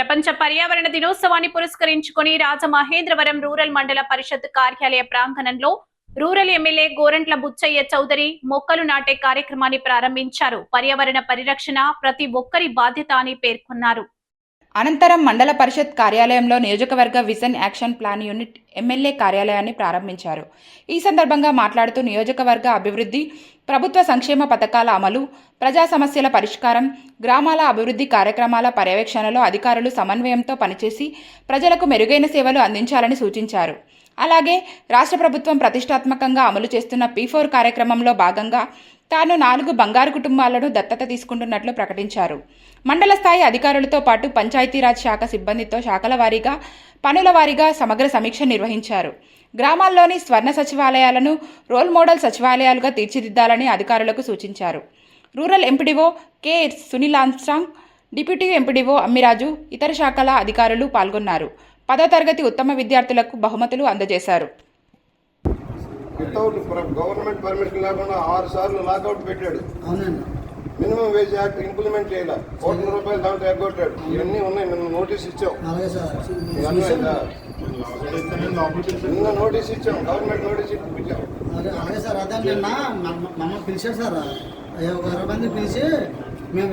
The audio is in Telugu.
ప్రపంచ పర్యావరణ దినోత్సవాన్ని పురస్కరించుకొని రాజమహేంద్రవరం రూరల్ మండల పరిషత్ కార్యాలయ ప్రాంగణంలో రూరల్ ఎమ్మెల్యే గోరంట్ల బుచ్చయ్య చౌదరి మొక్కలు నాటే కార్యక్రమాన్ని ప్రారంభించారు. పర్యావరణ పరిరక్షణ ప్రతి ఒక్కరి బాధ్యత అని పేర్కొన్నారు. అనంతరం మండల పరిషత్ కార్యాలయంలో నియోజకవర్గ vision action plan unit MLA కార్యాలయాన్ని ప్రారంభించారు. ఈ సందర్భంగా మాట్లాడుతూ నియోజకవర్గ అభివృద్ధి, ప్రభుత్వ సంక్షేమ పథకాల అమలు, ప్రజా సమస్యల పరిష్కారం, గ్రామాల అభివృద్ధి కార్యక్రమాల పర్యవేక్షణలో అధికారులు సమన్వయంతో పనిచేసి ప్రజలకు మెరుగైన సేవలు అందించాలని సూచించారు. అలాగే రాష్ట్ర ప్రభుత్వం ప్రతిష్టాత్మకంగా అమలు చేస్తున్న P4 కార్యక్రమంలో భాగంగా తాను 4 బంగారు కుటుంబాలను దత్తత తీసుకుంటున్నట్లు ప్రకటించారు. మండల స్థాయి అధికారులతో పాటు పంచాయతీరాజ్ శాఖ సిబ్బందితో శాఖల వారీగా, పనుల వారీగా సమగ్ర సమీక్ష నిర్వహించారు. గ్రామాల్లోని స్వర్ణ సచివాలయాలను రోల్ మోడల్ సచివాలయాలుగా తీర్చిదిద్దాలని అధికారులకు సూచించారు. Rural MPDO K Sunil Armstrong, deputy MPDO Ammiraju, ఇతర శాఖల అధికారులు పాల్గొన్నారు. 10వ తరగతి ఉత్తమ విద్యార్థులకు బహుమతులు అందజేశారు. వితౌట్ గవర్నమెంట్ పర్మిషన్ లేకుండా 6 సార్లు లాకౌట్ పెట్టాడు. మినిమం వేజ్ యాక్ట్ ఇంప్లిమెంట్ చేయాలి. ₹1,00,000 దాంట్లో ఎగ్గొట్టాడు. ఇవన్నీ ఉన్నాయి. నిన్న నోటీస్ ఇచ్చాం. నిన్న నోటీస్ ఇచ్చాం. గవర్నమెంట్ నోటీస్ ఇప్పించాం. అలాగే సార్, అదే నిన్న మమ్మల్ని పిలిచారు సార్. 20 మంది పిలిచి మేము